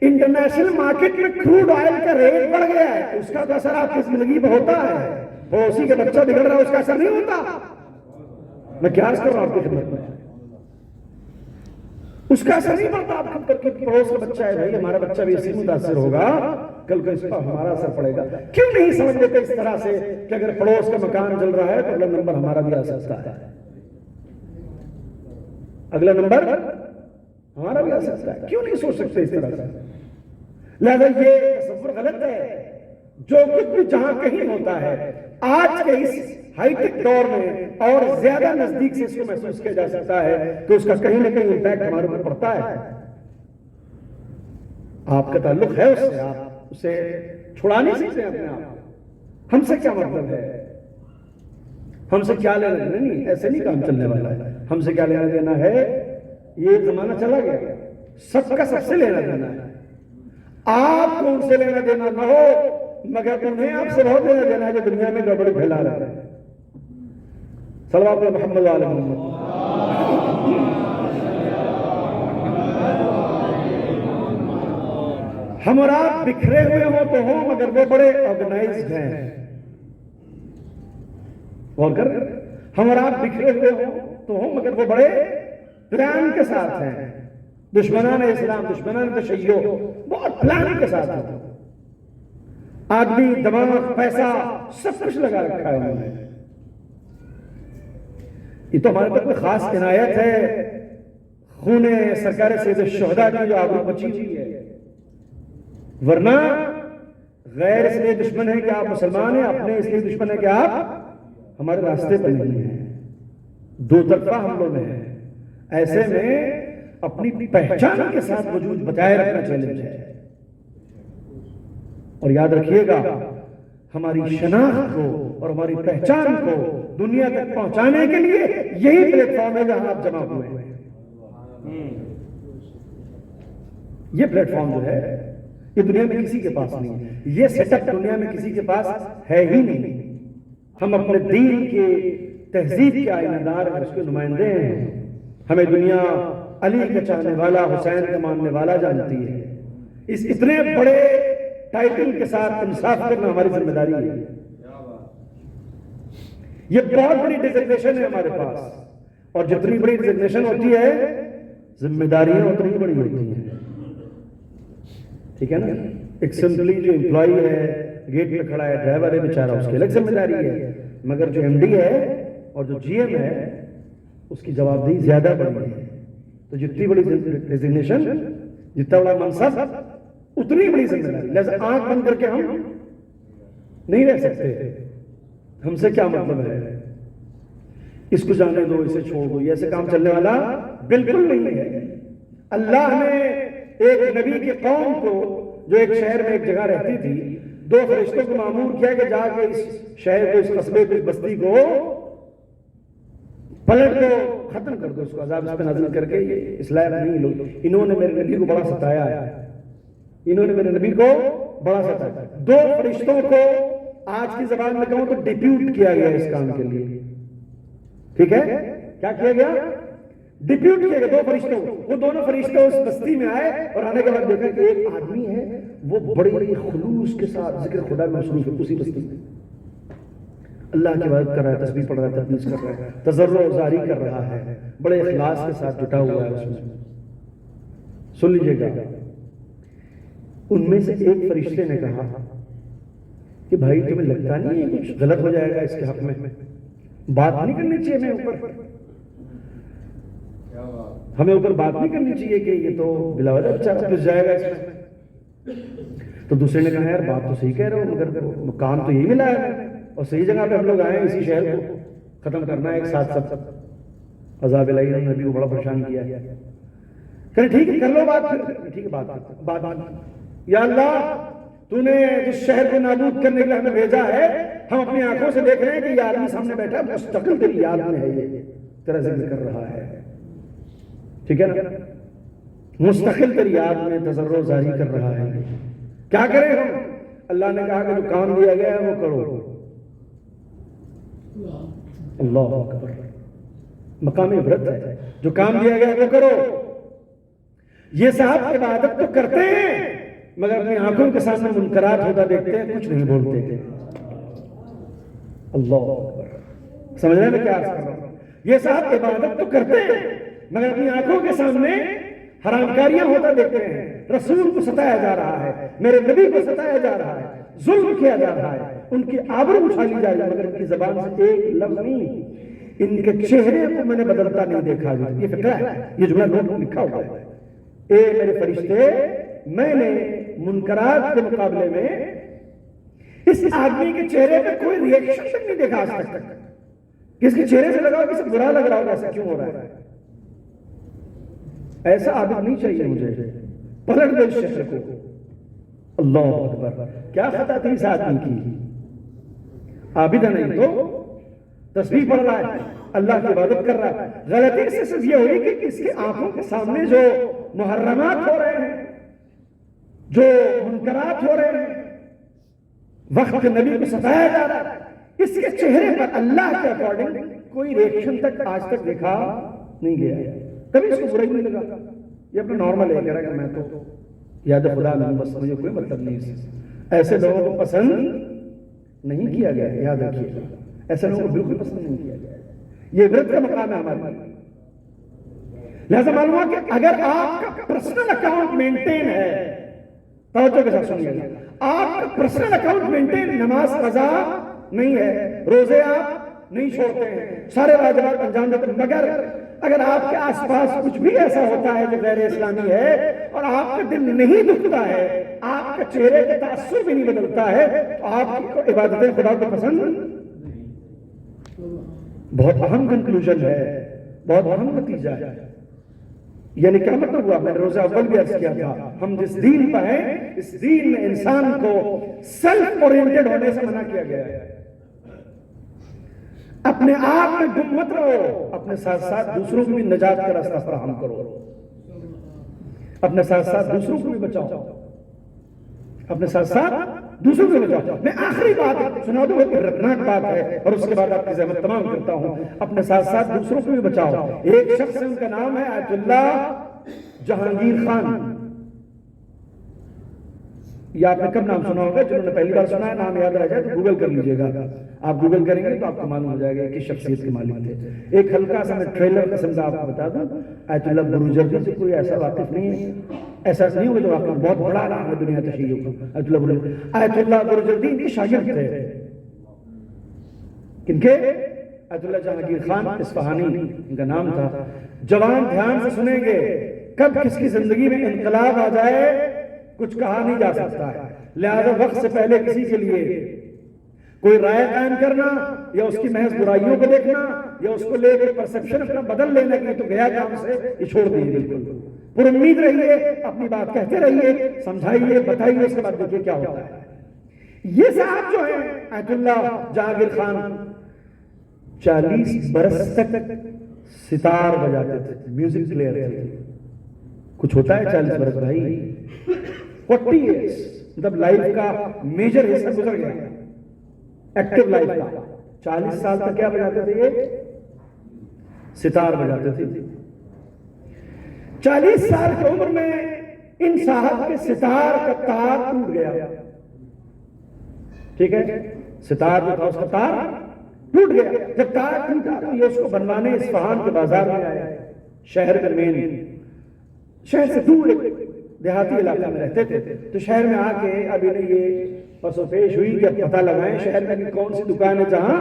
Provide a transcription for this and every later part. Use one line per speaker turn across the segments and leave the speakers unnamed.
International market میں crude oil کا rate بڑھ گیا ہے، اس کا تو اثر آپ کی زندگی پہ ہوتا ہے، پڑوسی کا بچہ بگڑ رہا ہے اس کا اثر نہیں ہوتا؟ میں کیا کر رہا ہوں آپ کی خدمت میں، اس کا اثر نہیں پڑتا آپ پر کہ پڑوس کا بچہ ہے، بھائی ہمارا بچہ بھی اسی متاثر ہوگا، کل کو اس پر ہمارا اثر پڑے گا۔ کیوں نہیں سمجھ لیتے اس طرح سے کہ اگر پڑوس کا مکان جل رہا ہے تو اگلا نمبر ہمارا بھی آ سکتا ہے، اگلا نمبر ہمارا بھی آ سکتا ہے، کیوں نہیں سوچ سکتے اس طرح سے؟ لہذا یہ تصور غلط ہے۔ جو کچھ بھی جہاں کہیں ہوتا ہے آج کے اس ہائی ٹیک دور میں اور زیادہ نزدیک سے اس کو محسوس کیا جا سکتا ہے کہ اس کا کہیں نہ کہیں امپیکٹ ہمارے اوپر پڑتا ہے۔ آپ کا تعلق ہے اس سے، آپ اسے چھڑا نہیں سکتے اپنے آپ۔ ہم سے کیا مطلب ہے، ہم سے کیا لینا دینا؟ نہیں، ایسے نہیں کام چلنے والا ہے۔ ہم سے کیا لینا دینا ہے؟ یہ زمانہ چلا گیا، سب کا سب سے لینا دینا ہے۔ آپ کو ان سے لینا دینا نہ ہو، مگر انہیں آپ سے بہت لینا دینا ہے جو دنیا میں گڑبڑی پھیلا رہے ہیں۔ صلوات محمد علی محمد۔ ہم اور آپ بکھرے ہوئے ہوں تو ہوں، مگر وہ بڑے آرگنائزڈ ہیں۔ غور کر، ہم اور آپ بکھرے ہوئے ہوں تو ہوں مگر وہ بڑے پلان کے ساتھ ہیں۔ دشمنان اسلام، دشمنان تشیع بہت پلان کے ساتھ ہیں۔ آدمی، دماغ، پیسہ سب کچھ لگا رکھا ہے انہوں نے۔ یہ تو ہمارے پر کوئی خاص عنایت ہے، خون سرکار سید الشہداء کی جو آبرو بچی ہوئی ہے، ورنہ غیر اس لیے دشمن ہے کہ آپ مسلمان ہیں، اپنے اس لیے دشمن ہے کہ آپ ہمارے راستے پر نہیں ہیں۔ دو طرفہ حملوں میں ہے، ایسے میں اپنی پہچان کے ساتھ وجود بچائے رکھنا چیلنج ہے۔ اور یاد رکھیے گا، ہماری شناخت کو اور ہماری پہچان کو دنیا تک پہنچانے کے لیے یہی پلیٹ فارم ہے جہاں آپ جمع ہوئے ہیں۔ یہ پلیٹ فارم جو ہے یہ دنیا میں کسی کے پاس نہیں ہے، یہ سیٹ اپ دنیا میں کسی کے پاس ہے ہی نہیں۔ ہم اپنے دین کے تہذیب کے آئینہ دار اور اس کے نمائندے ہیں۔ ہمیں دنیا علی کا چاہنے والا، حسین کا ماننے والا جانتی ہے۔ اس اتنے بڑے ٹائٹل کے ساتھ انصاف کرنا ہماری ذمہ داری ہے۔ یہ بہت بڑی ڈیزگنیشن ہے ہمارے پاس، اور جتنی بڑی ڈیزگنیشن ہوتی ہے ذمہ داریاں اتنی بڑی ہوتی ہیں۔ ٹھیک ہے نا؟ ایک سمپلی جو امپلائی ہے، گیٹ پہ کھڑا ہے، ڈرائیور ہے بیچارہ، اس کی الگ ذمہ داری ہے، مگر جو ایم ڈی ہے اور جو جی ایم ہے اس کی جوابدہی زیادہ بڑی ہے۔ تو جتنی بڑی ڈیزگنیشن، جتنا بڑا منصب، اتنی بڑی ذمہ داری۔ لہذا آنکھ بند کر کے ہم نہیں رہ سکتے۔ ہم سے کیا مطلب ہے، اس کو جانے دو، اسے چھوڑ دو، یہ ایسے کام چلنے والا بالکل نہیں ہے۔ اللہ نے ایک نبی کی قوم کو جو ایک شہر میں ایک جگہ رہتی تھی، دو فرشتوں کو مامور کیا کہ جا کے اس شہر کو، اس قصبے کو، اس بستی کو پلٹ دو، ختم کر دو، اس کو عذاب اس پہ نازل کر کے۔ یہ اس لائق نہیں لوگ، انہوں نے میرے نبی کو بڑا ستایا ہے، انہوں نے میرے نبی کو بڑا ستایا۔ دو فرشتوں کو آج کی زبان میں کہوں تو ڈیپیوٹ کیا گیا اس کام کے لیے۔ ٹھیک ہے، کیا کیا گیا؟ ڈیپیوٹ کیا گیا دو فرشتوں کو۔ وہ دونوں فرشتے اس بستی میں آئے اور آنے کے بعد دیکھا کہ ایک آدمی ہے وہ بڑی بڑی خلوص کے ساتھ ذکر خدا میں مصروف ہے، اسی بستی میں اللہ کی عبادت کر رہا ہے، تسبیح پڑھ رہا ہے، تقدیس کر رہا ہے، تضرع و زاری کر رہا ہے، بڑے اخلاص کے ساتھ جٹا ہوا ہے اس میں۔ سن لیجئے گا، ان میں سے ایک فرشتے نے کہا کہ بھائی تمہیں لگتا نہیں ہے کچھ غلط ہو جائے گا اس کے حق میں؟ بات نہیں کرنی چاہیے ہمیں اوپر بات نہیں کرنی چاہیے کہ یہ تو بلا وجہ بیچارہ پھنس جائے گا اس میں۔ تو دوسرے نے کہا یار بات تو صحیح کہہ رہے ہو، مگر کام تو یہی ملا ہے اور صحیح جگہ پہ ہم لوگ آئے ہیں، اسی شہر کو ختم کرنا ہے ایک ساتھ سب۔ عذاب الہی نے نبی کو بڑا پریشان کیا۔ کہ ٹھیک ہے کر لو بات، پھر ٹھیک ہے بات یا اللہ تو نے جس شہر کو نابود کرنے کے لیے ہمیں بھیجا ہے، ہم اپنی آنکھوں سے دیکھ رہے ہیں کہ یہ آدمی سامنے بیٹھا مستقل تیری یاد میں ہے، یہ تیرا ذکر کر رہا ہے، ٹھیک ہے نا، مستقل تیری یاد میں تضرع زاری کر رہا ہے، کیا کریں ہم؟ اللہ نے کہا کہ جو کام دیا گیا ہے وہ کرو۔ اللہ اکبر، مقام عبرت ہے، جو کام دیا گیا ہے وہ کرو۔ یہ صاحب عبادت تو کرتے ہیں مگر اپنی آنکھوں کے سامنے منکرات ہوتا دیکھتے ہیں، کچھ نہیں بولتے تھے. اللہ اکبر. سمجھنے میں کیا عرض کر رہا ہوں؟ یہ صاحب عبادت تو کرتے ہیں مگر اپنی آنکھوں کے سامنے حرام کاریاں ہوتا دیکھتے ہیں. رسول کو ستایا جا رہا ہے، میرے نبی کو ستایا جا رہا ہے، ظلم کیا جا رہا ہے، ان کی آبرو اچھالی جا رہی ہے، مگر ان کی زبان سے ایک لفظ نہیں. ان کے چہرے کو میں نے بدلتا نہیں دیکھا. یہ فکرہ ہے، یہ جملہ نوٹ میں لکھا ہوا ہے. اے میرے فرشتے، میں نے منکرات کے مقابلے میں اس آدمی کے چہرے پہ کوئی ریئیکشن تک نہیں دیکھا آج تک. کس کے چہرے سے لگا کسی برا لگ رہا ہوگا ایسا کیوں ہو رہا ہے. ایسا عابد نہیں چاہیے مجھے. پلٹ دو اس شخص کو. اللہ اکبر. کیا خطا تھی اس آدمی کی؟ عابد نہیں تو تسبیح پڑھ رہا ہے، اللہ کی عبادت کر رہا ہے. غلطی سے صرف یہ ہوئی کہ اس کے آنکھوں کے سامنے جو محرمات ہو رہے ہیں، جو منکرات ہو رہے ہیں، وقت نبی کو ستایا جا رہا ہے، اس کے چہرے پر اللہ کے اکارڈنگ کوئی ریئیکشن تک آج تک دیکھا نہیں گیا. کبھی اس کو برا ہی نہیں لگا. یہ اپنا نارمل ہے، کہہ رہا کہ میں تو یاد خدا میں بس مجھے کوئی مطلب نہیں ہے. ایسے لوگوں کو پسند نہیں کیا گیا. یاد رکھیے گا، ایسے لوگوں کو بالکل پسند نہیں کیا گیا. یہ عبرت کا مقام ہے ہمارے لیے. لہذا معلوم ہوا کہ اگر آپ کا پرسنل اکاؤنٹ مینٹین ہے، توجہ کے ساتھ سنیے گا، آپ کا پرسنل اکاؤنٹ مینٹین، نماز قضا نہیں ہے، روزے آپ نہیں چھوڑتے ہیں، سارے واجبات انجام دیتے ہیں، مگر اگر آپ کے آس پاس کچھ بھی ایسا ہوتا ہے جو غیر اسلامی ہے اور آپ کا دل نہیں دکھتا ہے، آپ کا چہرے کا تاثر بھی نہیں بدلتا ہے، تو آپ کی عبادتیں خدا کو پسند. بہت اہم کنکلوژن ہے، بہت اہم نتیجہ ہے. یعنی کیا مطلب ہوا؟ میں نے روزہ اول بھی عرض کیا تھا، ہم جس دین پر ہیں اس دین میں انسان کو سیلف اورینٹڈ ہونے سے منع کیا گیا ہے. اپنے آپ میں گم مت رہو، اپنے ساتھ ساتھ دوسروں کو بھی نجات کا راستہ فراہم کرو. اپنے ساتھ ساتھ دوسروں کو بھی بچاؤ، اپنے ساتھ ساتھ دوسروں کو بچاؤ. میں آخری بات سنا دوں، ایک رتناک بات ہے اور اس کے بعد آپ کی زحمت تمام کرتا ہوں. اپنے ساتھ ساتھ دوسروں کو بھی بچاؤ. ایک شخص ہے، ان کا نام ہے آیت اللہ جہانگیر خان. یہ آپ نے کب نام سنا ہوگا؟ جنہوں نے پہلی بار سنا ہے، نام یاد رہ جائے تو گوگل کر لیجئے گا. آپ گوگل کریں گے تو آپ کو معلوم ہو جائے گا کہ شخصیت کے مالک تھے. ایک ہلکا سا میں ٹریلر قسم کا آپ کو بتا دوں. آیت اللہ بروجردی سے کوئی ایسا واقف نہیں ہے، ایسا نہیں ہوگا جو واقف بہت بڑا نام ہے دنیا تشیع کو. آیت اللہ بروجردی ان کے شاگرد تھے. کن کے؟ آیت اللہ جہانگیر خان اصفہانی ان کا نام تھا. جوان دھیان سے سنیں گے، کب کس کی زندگی میں انقلاب آ جائے کچھ کہا نہیں جا سکتا ہے. لہذا وقت سے پہلے کسی کے لیے کوئی رائے قائم کرنا یا اس کی محض برائیوں کو دیکھنا یا اس کو لے کے پرسپشن اپنا بدل لینا کہ تو گیا کام سے، یہ چھوڑ دیجیے. بالکل پر امید رہیے، اپنی بات کہتے رہیے، سمجھائیے، بتائیے، اس کے بعد دیکھیے کیا ہوتا ہے. یہ صاحب جو ہیں آیت اللہ جہانگیر خان 40 برس تک ستار بجاتے تھے، میوزک پلیئر تھے. کچھ ہوتا ہے 40 برس بھائی، 40 ایئرس، مطلب لائف کا میجر حصہ گزر گیا، ایکٹیو لائف کا. 40 سال تک کیا بجاتے تھے؟ یہ ستار بجاتے تھے. 40 سال کی عمر میں ان صاحب کے ستار کا تار ٹوٹ گیا. ٹھیک ہے، ستار جو تھا اس کا تار ٹوٹ گیا. جب تار ٹوٹا تو یہ اس کو بنوانے اصفہان کے بازار میں آئے، شہر میں مین شہر سے دور دیہاتی علاقہ میں رہتے تھے. تو شہر میں آ کے اب انہیں یہ پس و پیش ہوئی کہ پتہ لگائیں شہر میں کہ کون سی دکان ہے جہاں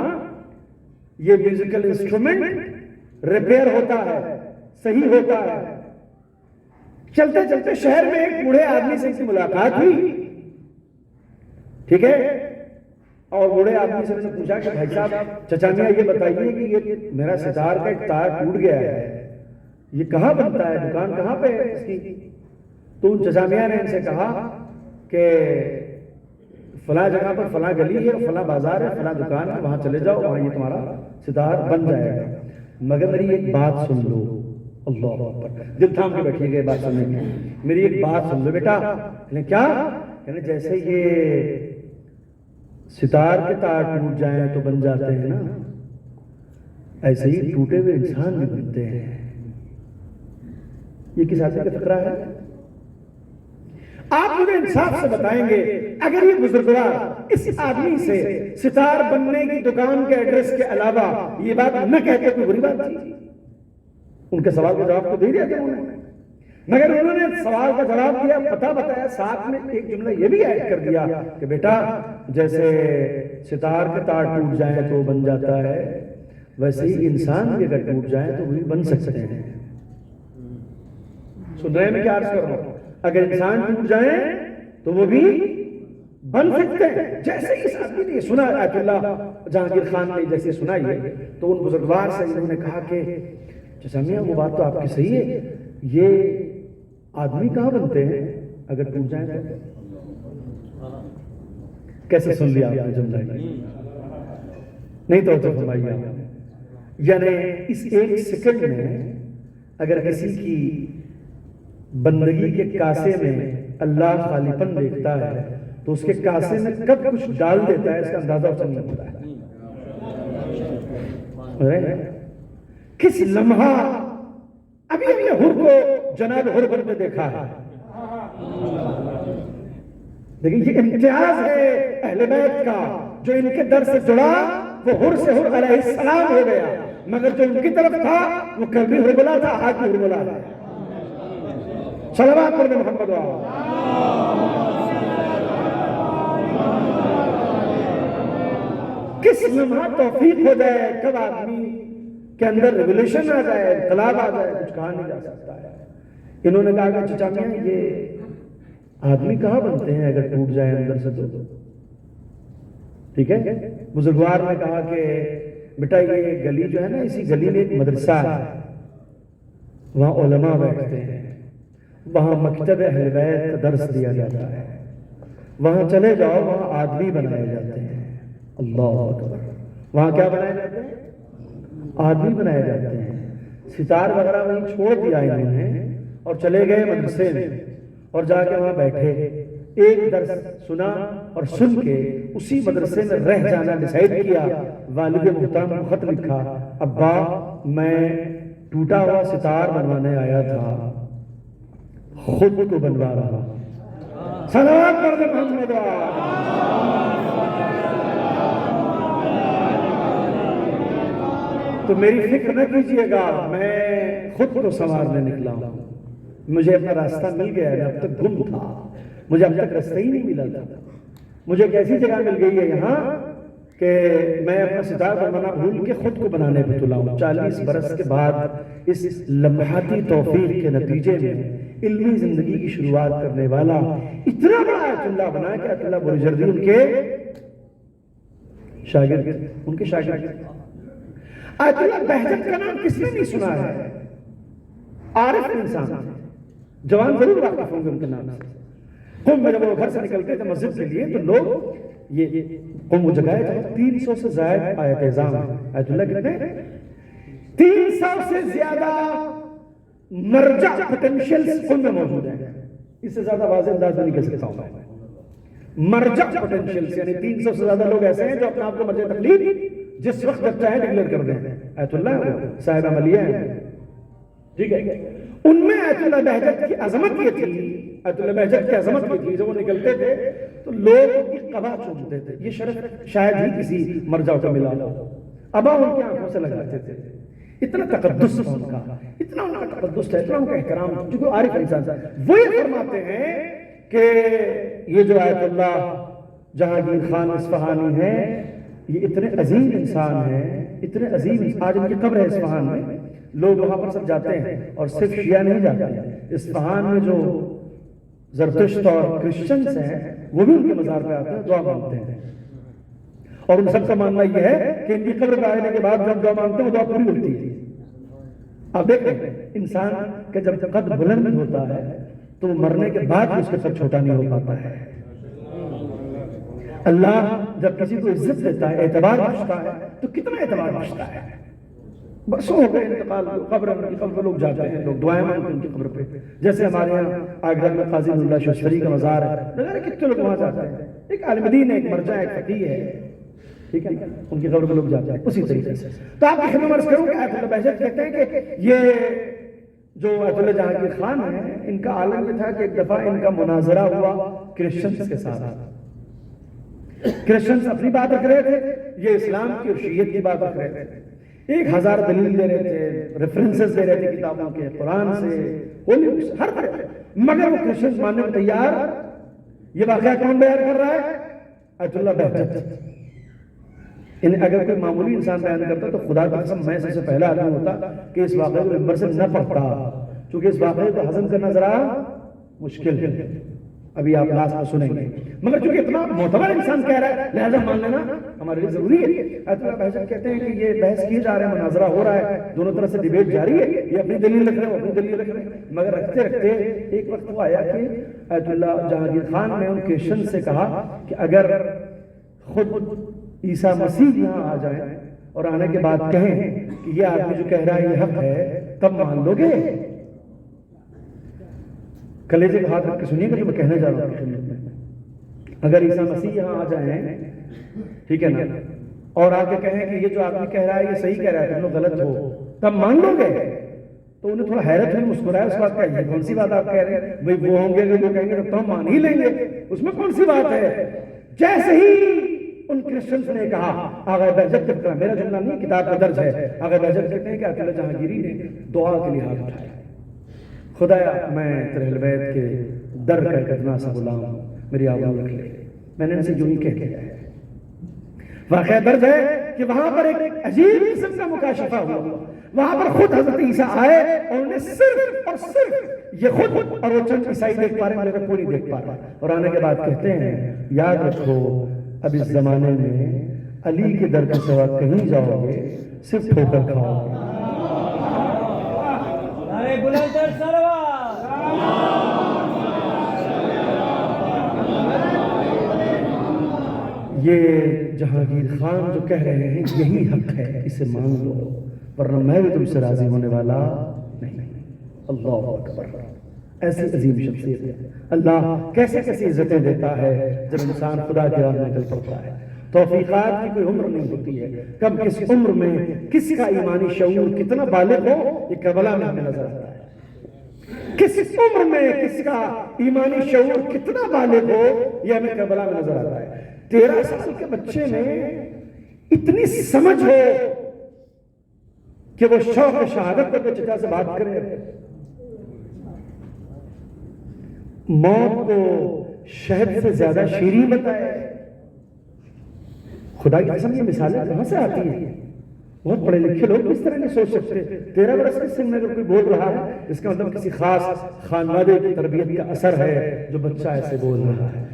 یہ میوزیکل انسٹرومنٹ ریپیئر ہوتا ہے، صحیح ہوتا ہے. چلتے چلتے شہر میں ایک بوڑھے آدمی سے اس کی ملاقات ہوئی. ٹھیک ہے، اور بوڑھے آدمی سے نے پوچھا کہ بھائی صاحب چچا میاں یہ بتائیے کہ یہ میرا ستار کا ایک تار ٹوٹ گیا ہے، یہ کہاں بنتا ہے، دکان کہاں پہ ہے اس کی؟ تو ان چچا میاں نے ان سے کہا کہ فلاں جگہ پر فلاں گلی ہے، فلاں بازار ہے، فلاں دکان ہے، وہاں چلے جاؤ، وہاں یہ تمہارا ستار بن جائے گا. مگر میری ایک بات سن لو. اللہ اکبر، دل تھام کے بیٹھیے گئے بات سننے میں. میری ایک بات سن لو بیٹا. کیا؟ یعنی جیسے یہ ستار کے تار ٹوٹ جائیں تو بن جاتے ہیں نا، ایسے ہی ٹوٹے ہوئے انسان بھی بنتے ہیں. یہ کس آدمی کا فقرہ ہے؟ آپ مجھے انصاف سے بتائیں گے اگر یہ بزرگوار اس آدمی سے ستار بننے کی دکان کے ایڈریس کے علاوہ یہ بات نہ کہتے کوئی بری بات تھی؟ ان کے سوال کا جواب تو دے دیا تھا انہوں نے، مگر انہوں نے سوال کا جواب دیا، پتہ بتایا، ساتھ میں ایک جملہ یہ بھی ایڈ کر دیا کہ بیٹا جیسے ستار کے تار ٹوٹ جائیں تو بن جاتا ہے، ویسے ہی انسان بھی اگر ٹوٹ جائیں تو وہی بن سکتے ہیں۔ سن رہے میں کیا عرض کر رہا ہوں؟ اگر انسان ٹوٹ جائیں تو وہ بھی بن سکتے ہیں۔ جیسے اس آدمی نے سنا، آیت اللہ جہانگیر خان نے جیسے سنائی ہے تو ان بزرگوار سے انہوں نے کہا کہ چچا میاں وہ بات تو آپ کی صحیح ہے، یہ آدمی کہاں بنتے ہیں اگر ٹوٹ جائیں تو؟ کیسے سن لیا آپ نے جملہ؟ نہیں تو فرمائیے آپ، یعنی اس ایک سیکنڈ میں اگر کسی کی بندگی کے کاسے میں اللہ خالی پن دیکھتا ہے تو اس کے کاسے میں کب کچھ ڈال دیتا ہے اس کا اندازہ اسے نہیں ہوتا ہے۔ کس لمحہ ابھی ہم نے حر کو جناب حر بن میں دیکھا ہے، لیکن یہ امتیاز ہے اہل بیت کا، جو ان کے در سے جڑا وہ حر سے حر علیہ السلام ہو گیا، مگر جو ان کی طرف تھا وہ کل بھی حر بلا تھا، آج بھی حر بلا ہے۔ صلوات پڑھ محمد کس لمحہ توفیق ہو جائے، کب آدمی کے اندر ریولیوشن آ جائے، انقلاب آ جائے، کچھ کہا نہیں جا سکتا ہے۔ انہوں نے کہا کہ چچا میاں یہ آدمی کہاں بنتے ہیں اگر ٹوٹ جائے اندر سے تو؟ ٹھیک ہے، بزرگوار نے کہا کہ بیٹا یہ گلی جو ہے نا، اسی گلی میں ایک مدرسہ ہے، وہاں علماء بیٹھتے ہیں، وہاں مکتب اہل بیت کا درس دیا جاتا ہے، وہاں چلے جاؤ وہاں آدمی بنائے جاتے ہیں۔ اللہ اکبر، وہاں کیا بنائے جاتے ہیں؟ آدمی بنائے جاتے ہیں۔ ستار وغیرہ وہیں چھوڑ دیا انہوں نے اور چلے گئے مدرسے میں، اور جا کے وہاں بیٹھے، ایک درس سنا اور سن کے اسی مدرسے میں رہ جانا ڈیسائیڈ کیا۔ والد محترم کو خط لکھا، ابا میں ٹوٹا ہوا ستار بنوانے آیا تھا، خود کو بنوا رہا۔ صلوات پڑھ دے محمد۔ تو میری فکر نہ کیجئے گا، میں خود کو سنوارنے نکلا ہوں، مجھے اپنا راستہ مل گیا ہے، اب تک گم تھا، مجھے اب تک راستہ ہی نہیں ملا تھا۔ مجھے ایک ایسی جگہ مل گئی ہے یہاں کہ میں اپنا ستار بنانا بھول کے خود کو بنانے پہ تلا ہوں۔ 40 برس کے بعد اس لمحاتی توفیق کے نتیجے میں علمی زندگی کی شروعات کرنے والا اتنا بڑا آیت اللہ بنا کہ آیت اللہ بروجردی ان کے شاگرد، آیت اللہ بہجت کا نام کس نے نہیں سنا ہے؟ عارف انسان، جوان ضرور واقف ہوں گے ان کے نام سے۔ قم میں جب وہ گھر سے نکلتے تھے مسجد کے لیے تو لوگ یہ قم وہ جگہ ہے جہاں 300 سے زائد آیت اعظام، آیت اللہ کتنے؟ 300 سے زیادہ مرجع پوٹینشیلز قم میں موجود ہیں۔ اس سے زیادہ واضح انداز نہیں کر سکتا ہوں میں۔ مرجع پوٹینشیلز یعنی 300 سے زیادہ لوگ ایسے ہیں جو اپنا آپ کو مرجع تقلید جس وقت جب چاہے ڈکلیئر کر دیں۔ آیت اللہ صاحب عملیہ ہیں، ٹھیک ہے، ان میں آیت اللہ بہجت کی عظمت یہ تھی، آیت اللہ بہجت کی عظمت یہ تھی، جب وہ نکلتے تھے تو لوگ ان کی قبا چومتے تھے۔ یہ شرف شاید ہی کسی مرجع کو ملا ہو، ابا ان کی آنکھوں سے لگاتے تھے۔ اتنا تقدس تھا ان کا، اتنا ان کا تقدس تھا، اتنا ان کا احترام تھا، جو عارف انسان تھا۔ وہ یہ فرماتے ہیں کہ یہ جو آیت اللہ جہانگیر خان اصفہانی ہے، یہ اتنے عظیم انسان ہیں، اتنے عظیم، آج ان کی قبر ہے اصفہان میں، لوگ وہاں پر سب جاتے ہیں اور صرف شیعہ نہیں جاتے ہیں، اصفہان میں جو زرتشت اور کرسچنز ہیں وہ بھی ان کے مزار پہ آتے ہیں، دعا مانگتے ہیں، اور ان سب کا ماننا یہ ہے کہ ان کی قبر پہ آنے کے بعد جب دعا مانگتے ہیں وہ دعا پوری ہوتی ہے۔ آپ دیکھیں انسان کا جب قد بلند ہوتا ہے تو مرنے کے بعد اس کے ساتھ چھوٹا نہیں ہو پاتا ہے۔ اللہ جب کسی کو عزت دیتا ہے، اعتبار بخشتا ہے، تو کتنا اعتبار بخشتا ہے۔ بس ہو گئے انتقال، قبر میں لوگ جاتے ہیں، لوگ دعائیں مانگتے ہیں ان کی قبر پہ، جیسے ہمارے یہاں آگرہ میں قاضی اللہ شوشتری کا مزار ہے، کتنے لوگ وہاں جاتے ہیں، ایک عالم دین ہے، ایک مرجع ہے، ایک فقیہ ہے، ٹھیک ہے، ان کی قبر پہ لوگ جاتے ہیں اسی طریقے سے۔ تو آپ کی خدمت عرض کروں کہ آیت اللہ بہجت کہتے ہیں کہ یہ جو ایت اللہ جہانگیر خان ہیں، ان کا عالم یہ تھا کہ ایک دفعہ ان کا مناظرہ ہوا کرسچنز کے ساتھ. کرسچنز اپنی بات رکھ رہے تھے، یہ اسلام کی اور شیعت کی بات رکھ رہے تھے. 1000 دلیل دے رہے تھے، ریفرنسز دے رہے تھے کتابوں کے، قرآن سے، ہولی بک سے، ہر طرح. مگر وہ کرسچنز ماننے کو تیار. یہ واقعہ کون بیان کر رہا ہے؟ ایت اللہ بہجت. اگر کوئی معمولی انسان بیان کرتا تو خدا کی قسم میں سب سے پہلا آدمی ہوتا کہ اس واقعے کو ممبر سے نہ پڑھتا، چونکہ اس واقعے کو ہضم کرنا ذرا مشکل ہے. ابھی آپ لاسٹ میں سنیں گے. مگر چونکہ اتنا معتبر انسان کہہ رہا ہے لہذا مان لینا ہمارے لیے ضروری ہے. ایت اللہ بہجت کہتے ہیں کہ یہ بحث کیے جا رہے ہیں، مناظرہ ہو رہا ہے، دونوں طرف سے ڈیبیٹ جاری ہے. یہ اپنی دلیل رکھ رہے ہیں، وہ اپنی دلیل رکھ رہے ہیں. مگر رکھتے رکھتے ایک وقت وہ آیا کہ ایت اللہ جہانگیر خان نے ان کرسچن سے کہا کہ اگر خود عیسیٰ مسیح یہاں آ جائیں اور آنے کے بعد کہیں کہ یہ آدمی جو کہہ رہا ہے یہ حق ہے، تب مان لو گے؟ کلیجے کا ہاتھ رکھ کے سنیے گا جو میں کہنے جا رہا ہوں. اگر عیسیٰ مسیح یہاں آ جائیں، ٹھیک ہے نا، اور آ کے کہیں کہ یہ جو آدمی کہہ رہا ہے یہ صحیح کہہ رہا ہے، تم لوگ غلط ہو، تب مان لو گے؟ تو انہیں تھوڑا حیرت ہوئی، مسکرایا. اس بات کا یہ کون سی بات آپ کہہ رہے ہیں؟ بھائی وہ ہوں گے جو کہیں گے تو ہم مان ہی لیں گے، اس میں کون سی بات ہے؟ جیسے ہی ان کرسچنز نے کہا، آغا بہجت کہتا ہے، میرا جملہ نہیں کتاب کا درج ہے، آغا بہجت کہتے ہیں کہ ایت اللہ جہانگیری نے دعا کے لیے ہاتھ اٹھایا. خدایا میں تیرے اہل بیت کے در کا ایک ادنا سا غلام ہوں، میری آواز رکھ لے. میں نے ان سے یوں ہی کہہ دیا ہے. واقعہ درج ہے کہ وہاں پر ایک عجیب قسم کا مکاشفہ ہوا. وہاں پر خود حضرت عیسیٰ آئے اور انہیں صرف اور صرف یہ خود اور وہ چند عیسائی دیکھ پا رہے ہیں، مگر کوئی نہیں دیکھ پا رہا. اور آنے کے بعد کہتے ہیں یاد رکھو اب اس زمانے میں علی کے در کے سوا کہیں جاؤ گے صرف ٹھوکر کھاؤ گے. یہ جہانگیر خان جو کہہ رہے ہیں یہی حق ہے، اسے مان لو، ورنہ میں بھی تم سے راضی ہونے والا نہیں. اللہ اکبر. ایسی عظیم شخصیت ہے. اللہ کیسے کیسی عزتیں دیتا ہے جب انسان خدا کی راہ میں نکل پڑتا ہے. توفیقات کی کوئی عمر نہیں ہوتی ہے. کب کس عمر میں کس کا ایمانی شعور کتنا بالغ ہو یہ کربلا میں ہمیں نظر آتا ہے. کس عمر میں کس کا ایمانی شعور کتنا بالغ ہو یہ ہمیں کربلا میں نظر آتا ہے. 13 سال کے بچے میں اتنی سمجھ ہو کہ وہ شوق شہادت پر چچا سے بات کرے، موت کو شہد سے زیادہ شیریں بتائے. خدا کی قسم یہ مثالیں کہاں سے آتی ہیں؟ بہت پڑھے لکھے لوگ اس طرح نہیں سوچ سکتے. 13 برس کے سن میں اگر کوئی بول رہا ہے اس کا مطلب کسی خاص خانوادے کی تربیت کا اثر ہے جو بچہ ایسے بول رہا ہے.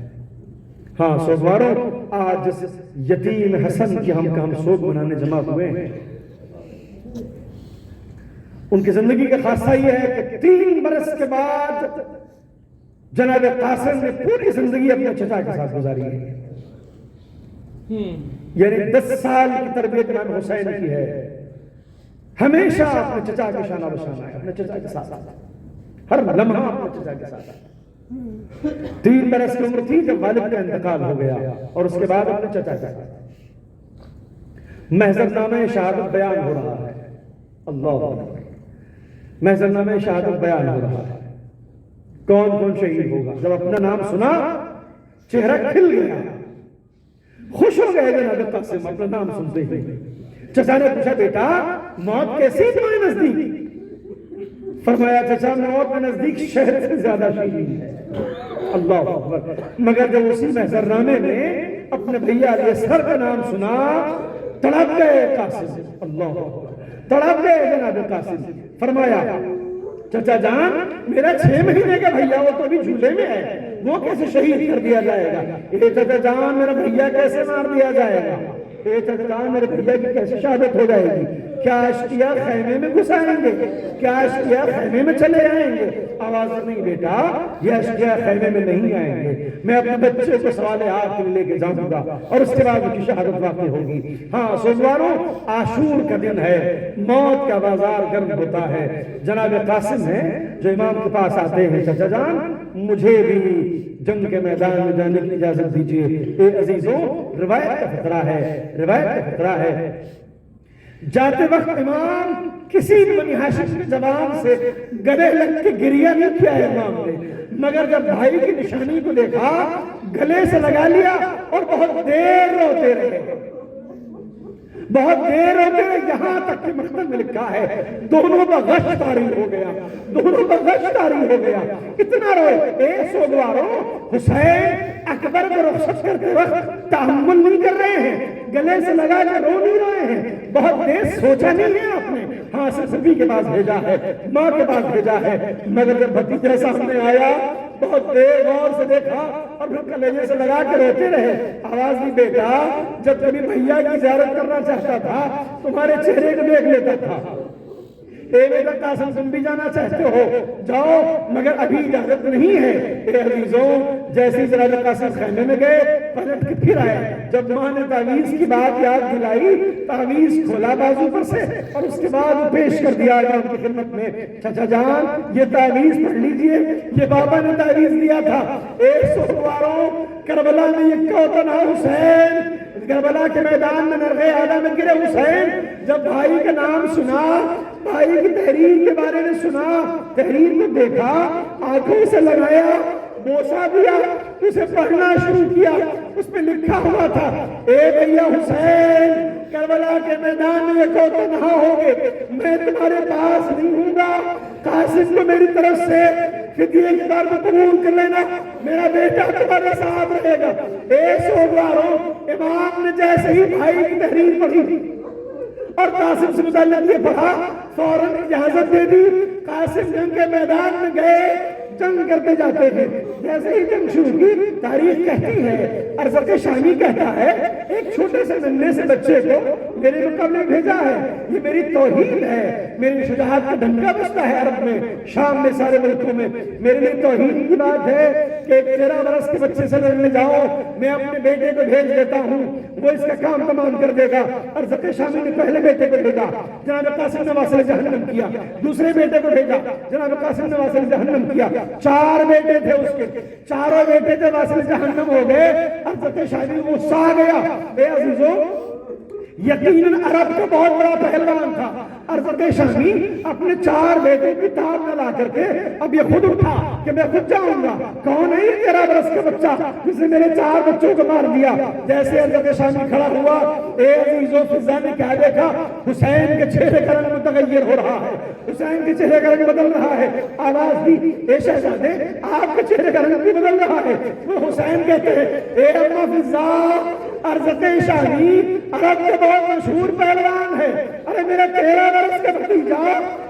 ہاں سوگواروں، آج جس یتیم حسن کی ہم سوگ منانے جمع ہوئے ہیں، ان کی زندگی کا خاصہ یہ ہے کہ 3 برس کے بعد جناب قاسم نے پوری زندگی اپنے چچا کے ساتھ گزاری ہے. یعنی 10 سال کی تربیت امام حسین کی ہے. ہمیشہ اپنے چچا کے شانہ بشانہ ہے، اپنے چچا کے ساتھ، ہر لمحہ اپنے چچا کے ساتھ. 3 برس کی عمر تھی جب والد کا انتقال ہو گیا اور اس کے بعد اپنے چچا کے ساتھ. محضر نامہ شہادت بیان ہو رہا ہے. اللہ اکبر. محضر نامہ شہادت بیان ہو رہا ہے. کون کون شہید ہوگا؟ جب اپنا نام سنا چہرہ کھل گیا، خوش ہو گئے جناب قاسم اپنا نام سنتے ہی. چچا نے پوچھا بیٹا موت کیسی تمہارے نزدیک؟ فرمایا چچا موت میں نزدیک شہد سے زیادہ شیریں ہے. اللہ اکبر. مگر جب اسی محضر نامے میں اپنے بھیا علی اصغر کا نام سنا تڑپ گئے قاسم. اللہ اکبر. تڑپ گئے جناب قاسم. فرمایا چچا جان میرا 6 مہینے کا بھیا وہ تو ابھی جھولے میں ہے، وہ کیسے شہید کر دیا جائے گا؟ اے چچا جان میرا بھیا کیسے مار دیا جائے گا؟ اے چچا جان میرے بھیا کی کیسے شہادت ہو جائے گی؟ کیا اشقیاء خیمے میں گھسائیں گے؟ کیا اشقیاء خیمے میں چلے آئیں گے؟ آواز نہیں بیٹا، یہ اشقیاء خیمے میں نہیں آئیں گے. میں اپنے بچے کو سوال آگ کے لے کے جاؤں گا اور اس کے بعد ان کی شہادت واقع ہوگی. ہاں سوگواروں، عاشور کا دن ہے، موت کا بازار گرم ہوتا ہے. جناب قاسم ہیں جو امام کے پاس آتے ہیں، چچا جان مجھے بھی جنگ کے میدان میں جانے کی اجازت دیجیے. اے عزیزوں روایت کا فقرہ ہے، روایت کا فقرہ ہے. جاتے وقت امام کسی بھی بنی ہاشم کی زبان سے گلے لگ کے گریہ نہیں کیا ہے امام نے، مگر جب بھائی کی نشانی کو دیکھا گلے سے لگا لیا اور بہت دیر روتے رہے، بہت دیر روتے رہے، یہاں تک کہ مختم میں لکھا ہے دونوں کا غش طاری ہو گیا، دونوں کا غش طاری ہو گیا، اتنا روئے۔ اے سوگوارو، حسین اکبر کو رخصت کرتے وقت تحمل نہیں کر رہے ہیں، گلے سے لگا کے رو نہیں رہے ہیں، بہت دیر سوچا نہیں ہے آپ نے، ہاں سبھی کے پاس بھیجا ہے، ماں کے پاس بھیجا ہے، مگر جب بھتیجا سامنے آیا بہت دیر غور سے دیکھا اور پھر کلیجے سے لگا کے روتے رہے، آواز نہیں بیٹا جب کبھی بھیا کی زیارت کرنا چاہتا تھا تمہارے چہرے کو دیکھ لیتا تھا، اے بیٹا قاسم تم بھی جانا چاہتے ہو جاؤ مگر ابھی اجازت نہیں ہے۔ اے عزیزوں جیسے جناب قاسم خیمے میں گئے پلٹ کے پھر آئے، جب ماں نے تعویذ کی بات یاد دلائی تعویذ کھولا بازو پر سے اور اس کے بعد پیش کر دیا امام کی خدمت میں، چچا جان یہ تعویذ پڑھ لیجئے، یہ بابا نے تعویذ دیا تھا۔ اے سوگواروں کربلا میں یہ کوتنا حسین، کربلا کے میدان میں نرغے آدھا میں گرے حسین، جب بھائی کا نام سنا، بھائی کی تحریر کے بارے میں سنا، تحریر کو دیکھا، آنکھوں سے لگایا، بوسا دیا، اسے پڑھنا شروع کیا، اس پہ لکھا ہوا تھا اے بھیا حسین کربلا کے میدان میں ایک تنہا ہوگے، میں تمہارے پاس نہیں ہوں گا، قاسم کو میری طرف سے فدیے کی بار کو قبول کر لینا، میرا بیٹا تمہارے ساتھ رہے گا۔ اے سوگواروں امام نے جیسے ہی بھائی کی تحریر پڑھی اور قاسم سے متعلق یہ پڑھا فوراً اجازت دے دی، قاسم جنگ کے میدان میں گئے، جنگ کرتے جاتے ہیں، جیسے ہی جنگ شروع کی تاریخ کہتی ہے، ارزق شامی کہتا ہے ایک چھوٹے سے ننھے سے بچے کو میرے مقابلے بھیجا ہے، یہ میری توہین ہے، میری شجاعت کا ڈنکا بجتا ہے عرب میں، شام میں، سارے ملکوں میں، میرے لیے توہین کی بات ہے کہ 13 برس کے بچے سے لڑنے جاؤ، میں اپنے بیٹے کو بھیج دیتا ہوں، وہ اس کا کام تمام کر دے گا۔ ارزق شامی نے پہلے بیٹے کو بھیجا، جناب قاسم نے واصل جہنم کیا، دوسرے بیٹے کو بھیجا، جناب قاسم نے واصل جہنم کیا، 4 بیٹے تھے اس کے، چاروں بیٹے تھے واصل جہنم ہو گئے، ارزق شامی غصہ آ گیا۔ اے عزیزوں یقیناً عرب کا بہت بڑا پہلوان تھا، ارزق شامی اپنے 4 بیٹے کی تاب نہ لا کر کے اب یہ خود اٹھا کہ میں خود جاؤں گا، کون ہے 13 برس کا بچہ جس نے میرے 4 بچوں کو مار دیا؟ جیسے ارزق شامی کھڑا ہوا، اے عزیزوں فضا نے کیا دیکھا؟ حسین کے چہرے کا رنگ متغیر ہو رہا ہے، حسین کے چہرے کا رنگ بدل رہا ہے، آواز دی اے شہزادے آپ کے چہرے کا رنگ بھی بدل رہا ہے۔ وہ حسین کہتے ہیں اے اما فضا ارزق شامی عرب کے بہت مشہور پہلوان ہے، ارے میرا 13 برس کا بھتیجا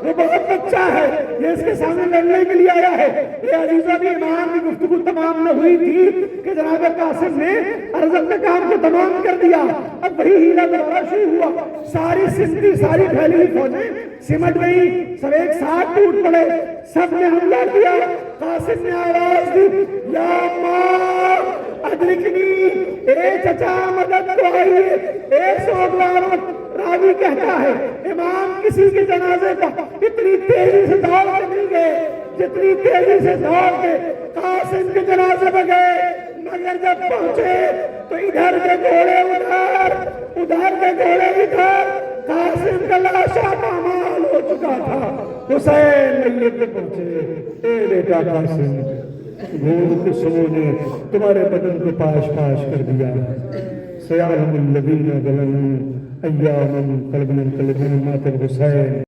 وہ بہت بچہ ہے، یہ اس کے سامنے لڑنے کے لیے آیا ہے۔ یہ عزیزہ بھی امام کی گفتگو تمام نہ ہوئی تھی کہ جناب قاسم نے ارزق کے کام کو تمام کر دیا، اب وہی ہیلا دوبارہ شروع ہوا، ساری سمٹی ساری پھیلی ہوئی فوجیں سمٹ گئی، سب ایک ساتھ ٹوٹ پڑے، سب نے حملہ کیا، قاسم نے آواز دی یا ماں ادرکنی، اے چچا مدد کو آئیے۔ اے سوگواروں راوی کہتا ہے امام کسی کے جنازے پر اتنی تیزی سے دوڑ کے نہیں گئے جتنی تیزی سے دوڑ کے قاسم کے جنازے پر گئے، مگر جب پہنچے تو ادھر کے گھوڑے ادھر کے گھوڑے ادھر، قاسم کا لاشا پامال ہو چکا تھا، حسین میت پہ پہنچے، اے بیٹا قاسم گھوڑ کے سمو نے تمہارے بدن کو پاش پاش کر دیا، سیعلم الذین ظلموا ایام قلب من قلب مات الحسین۔